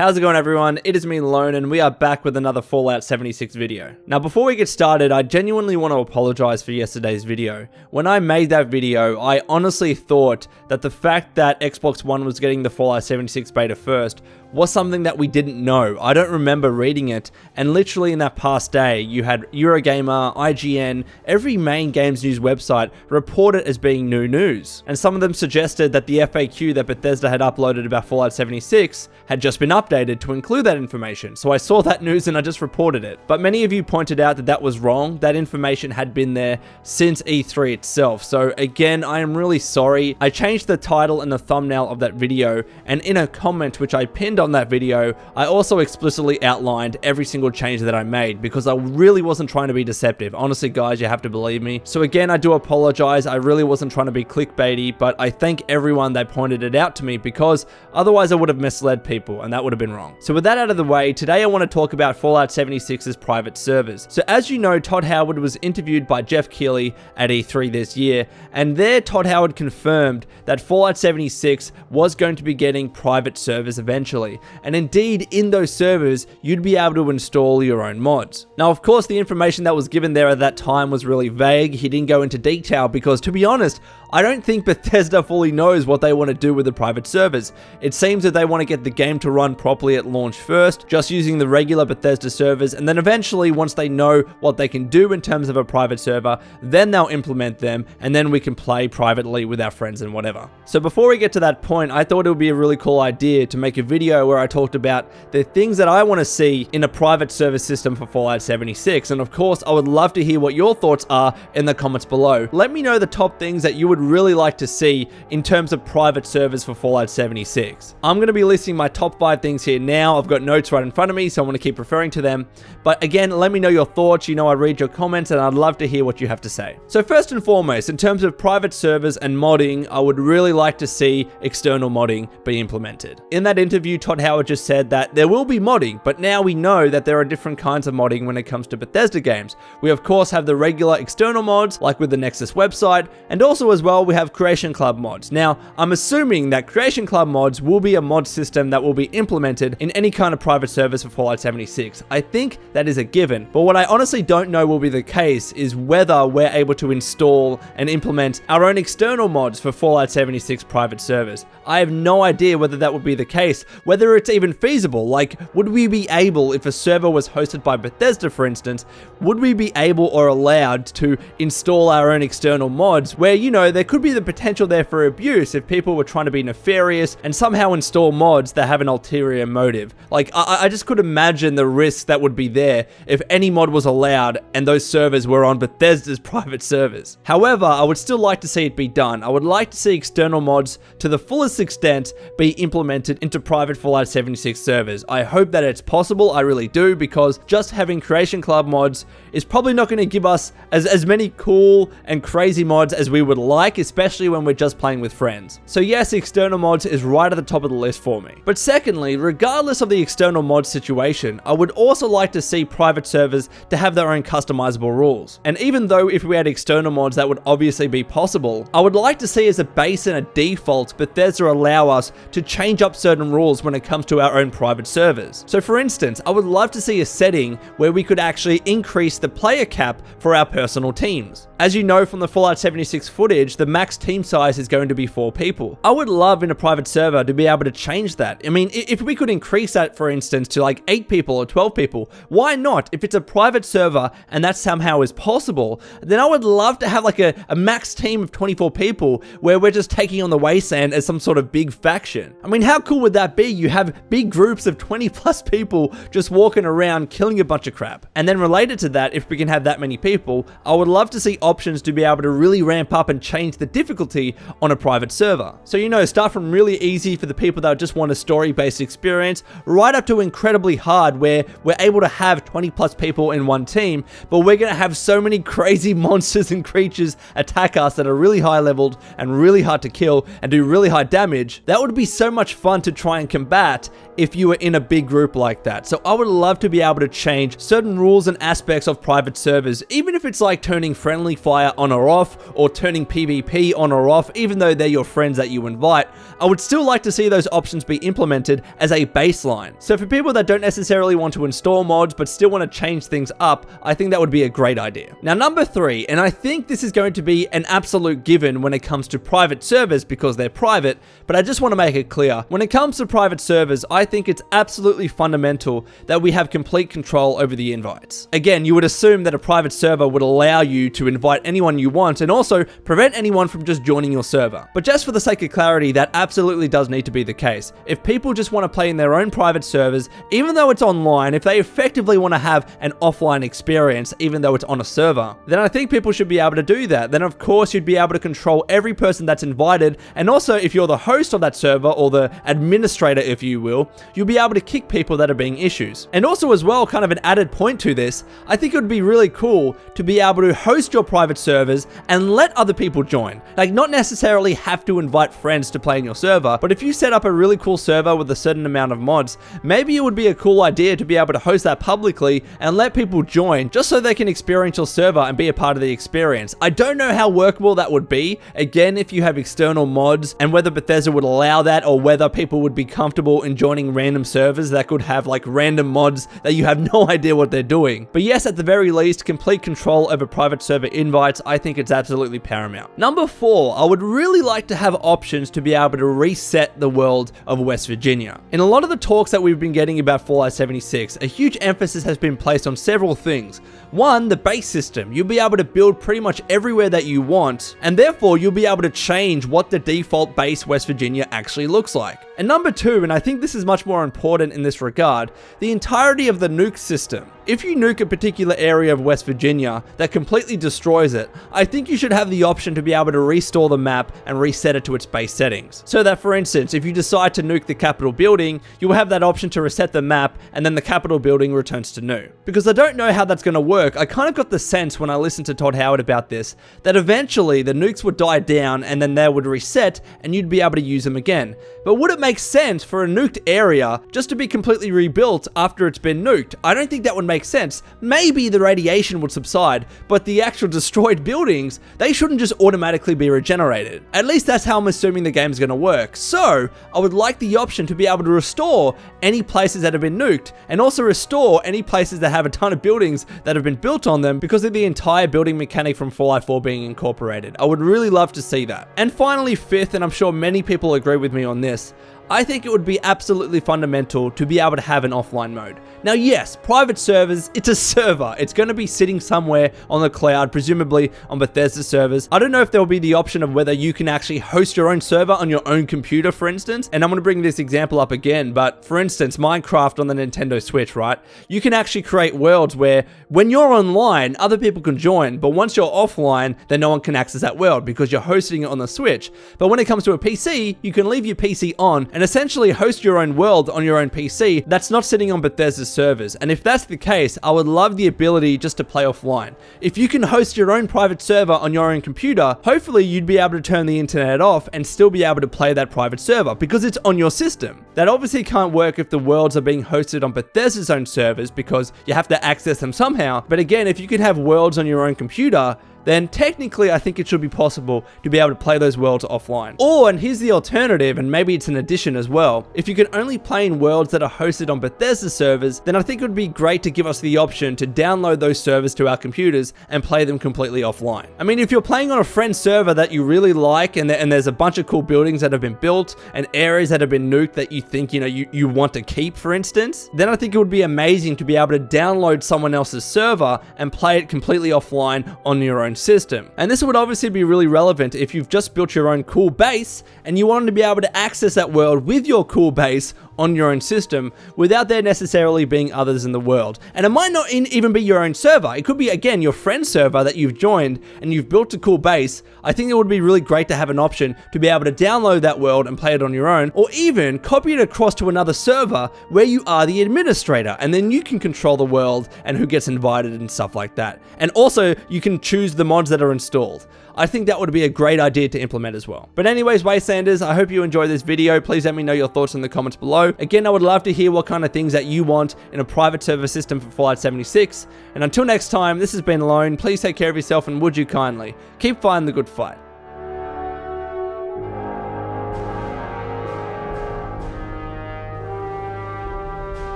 How's it going, everyone? It is me, Lone, and we are back with another Fallout 76 video. Now, before we get started, I genuinely want to apologize for yesterday's video. When I made that video, I honestly thought that the fact that Xbox One was getting the Fallout 76 beta first was something that we didn't know. I don't remember reading it, and literally in that past day, you had Eurogamer, IGN, every main games news website report it as being new news. And some of them suggested that the FAQ that Bethesda had uploaded about Fallout 76 had just been updated to include that information. So I saw that news and I just reported it. But many of you pointed out that that was wrong. That information had been there since E3 itself. So again, I am really sorry. I changed the title and the thumbnail of that video, and in a comment which I pinned on that video, I also explicitly outlined every single change that I made because I really wasn't trying to be deceptive. Honestly, guys, you have to believe me. So again, I do apologize. I really wasn't trying to be clickbaity, but I thank everyone that pointed it out to me because otherwise I would have misled people and that would have been wrong. So with that out of the way, today I want to talk about Fallout 76's private servers. So as you know, Todd Howard was interviewed by Jeff Keighley at E3 this year, and there Todd Howard confirmed that Fallout 76 was going to be getting private servers eventually. And indeed, in those servers, you'd be able to install your own mods. Now, of course, the information that was given there at that time was really vague. He didn't go into detail because, to be honest, I don't think Bethesda fully knows what they want to do with the private servers. It seems that they want to get the game to run properly at launch first, just using the regular Bethesda servers, and then eventually, once they know what they can do in terms of a private server, then they'll implement them, and then we can play privately with our friends and whatever. So before we get to that point, I thought it would be a really cool idea to make a video where I talked about the things that I want to see in a private server system for Fallout 76, and of course, I would love to hear what your thoughts are in the comments below. Let me know the top things that you would really like to see in terms of private servers for Fallout 76. I'm going to be listing my top 5 things here now. I've got notes right in front of me, so I'm going to keep referring to them. But again, let me know your thoughts. You know, I read your comments and I'd love to hear what you have to say. So first and foremost, in terms of private servers and modding, I would really like to see external modding be implemented. In that interview, Todd Howard just said that there will be modding, but now we know that there are different kinds of modding when it comes to Bethesda games. We of course have the regular external mods, like with the Nexus website, and also as well we have Creation Club mods. Now, I'm assuming that Creation Club mods will be a mod system that will be implemented in any kind of private servers for Fallout 76. I think that is a given, but what I honestly don't know will be the case is whether we're able to install and implement our own external mods for Fallout 76 private servers. I have no idea whether that would be the case, whether it's even feasible. Like, would we be able, if a server was hosted by Bethesda, for instance, would we be able or allowed to install our own external mods where, you know, there could be the potential there for abuse if people were trying to be nefarious and somehow install mods that have an ulterior motive. Like, I just could imagine the risk that would be there if any mod was allowed and those servers were on Bethesda's private servers. However, I would still like to see it be done. I would like to see external mods to the fullest extent be implemented into private Fallout 76 servers. I hope that it's possible, I really do, because just having Creation Club mods is probably not going to give us as many cool and crazy mods as we would like, especially when we're just playing with friends. So yes, external mods is right at the top of the list for me. But secondly, regardless of the external mod situation, I would also like to see private servers to have their own customizable rules. And even though if we had external mods that would obviously be possible, I would like to see as a base and a default Bethesda allow us to change up certain rules when it comes to our own private servers. So for instance, I would love to see a setting where we could actually increase the player cap for our personal teams. As you know from the Fallout 76 footage, the max team size is going to be 4 people. I would love in a private server to be able to change that. I mean, if we could increase that, for instance, to like 8 people or 12 people, why not? If it's a private server and that somehow is possible, then I would love to have like a max team of 24 people where we're just taking on the Wasteland as some sort of big faction. I mean, how cool would that be? You have big groups of 20 plus people just walking around killing a bunch of crap. And then related to that, if we can have that many people, I would love to see options to be able to really ramp up and change the difficulty on a private server. So, you know, start from really easy for the people that just want a story-based experience, right up to incredibly hard where we're able to have 20 plus people in one team, but we're going to have so many crazy monsters and creatures attack us that are really high leveled and really hard to kill and do really high damage. That would be so much fun to try and combat bat if you were in a big group like that. So I would love to be able to change certain rules and aspects of private servers, even if it's like turning friendly fire on or off, or turning PvP on or off, even though they're your friends that you invite. I would still like to see those options be implemented as a baseline. So for people that don't necessarily want to install mods but still want to change things up, I think that would be a great idea. Now, number 3, and I think this is going to be an absolute given when it comes to private servers because they're private, but I just want to make it clear. When it comes to private servers, I think it's absolutely fundamental that we have complete control over the invites. Again, you would assume that a private server would allow you to invite anyone you want and also prevent anyone from just joining your server. But just for the sake of clarity, that absolutely does need to be the case. If people just want to play in their own private servers, even though it's online, if they effectively want to have an offline experience, even though it's on a server, then I think people should be able to do that. Then of course you'd be able to control every person that's invited, and also if you're the host of that server or the administrator, if you will, you'll be able to kick people that are being issues. And also as well, kind of an added point to this, I think it would be really cool to be able to host your private servers and let other people join. Like, not necessarily have to invite friends to play in your server, but if you set up a really cool server with a certain amount of mods, maybe it would be a cool idea to be able to host that publicly and let people join just so they can experience your server and be a part of the experience. I don't know how workable that would be, again, if you have external mods, and whether Bethesda would allow that or whether people would be comfortable in joining random servers that could have like random mods that you have no idea what they're doing. But yes, at the very least, complete control over private server invites, I think it's absolutely paramount. Number 4, I would really like to have options to be able to reset the world of West Virginia. In a lot of the talks that we've been getting about Fallout 76, a huge emphasis has been placed on several things. One, the base system. You'll be able to build pretty much everywhere that you want, and therefore you'll be able to change what the default base West Virginia actually looks like. And number 2, and I think this is much more important in this regard, the entirety of the nuke system. If you nuke a particular area of West Virginia that completely destroys it, I think you should have the option to be able to restore the map and reset it to its base settings. So that, for instance, if you decide to nuke the Capitol building, you will have that option to reset the map and then the Capitol building returns to new. Because I don't know how that's going to work, I kind of got the sense when I listened to Todd Howard about this, that eventually the nukes would die down and then they would reset and you'd be able to use them again. But would it make sense for a nuked area just to be completely rebuilt after it's been nuked? I don't think that would make sense. Maybe the radiation would subside, but the actual destroyed buildings, they shouldn't just automatically be regenerated. At least that's how I'm assuming the game's going to work. So I would like the option to be able to restore any places that have been nuked, and also restore any places that have a ton of buildings that have been built on them because of the entire building mechanic from Fallout 4 being incorporated. I would really love to see that. And finally, 5th, and I'm sure many people agree with me on this, I think it would be absolutely fundamental to be able to have an offline mode. Now yes, private servers, it's a server. It's going to be sitting somewhere on the cloud, presumably on Bethesda servers. I don't know if there will be the option of whether you can actually host your own server on your own computer, for instance. And I'm going to bring this example up again, but for instance, Minecraft on the Nintendo Switch, right? You can actually create worlds where when you're online, other people can join, but once you're offline, then no one can access that world because you're hosting it on the Switch. But when it comes to a PC, you can leave your PC on and essentially host your own world on your own PC that's not sitting on Bethesda's servers. And if that's the case, I would love the ability just to play offline. If you can host your own private server on your own computer, hopefully you'd be able to turn the internet off and still be able to play that private server because it's on your system. That obviously can't work if the worlds are being hosted on Bethesda's own servers because you have to access them somehow. But again, if you could have worlds on your own computer, then technically I think it should be possible to be able to play those worlds offline. Or, and here's the alternative, and maybe it's an addition as well, if you can only play in worlds that are hosted on Bethesda servers, then I think it would be great to give us the option to download those servers to our computers and play them completely offline. I mean, if you're playing on a friend's server that you really like and there's a bunch of cool buildings that have been built and areas that have been nuked that you think, you want to keep, for instance, then I think it would be amazing to be able to download someone else's server and play it completely offline on your own system. And this would obviously be really relevant if you've just built your own cool base and you wanted to be able to access that world with your cool base on your own system without there necessarily being others in the world. And it might not even be your own server. It could be, again, your friend's server that you've joined and you've built a cool base. I think it would be really great to have an option to be able to download that world and play it on your own, or even copy it across to another server where you are the administrator, and then you can control the world and who gets invited and stuff like that. And also, you can choose the mods that are installed. I think that would be a great idea to implement as well. But anyways, Wastelanders, I hope you enjoyed this video. Please let me know your thoughts in the comments below. Again, I would love to hear what kind of things that you want in a private server system for Fallout 76. And until next time, this has been Lone. Please take care of yourself and would you kindly keep fighting the good fight.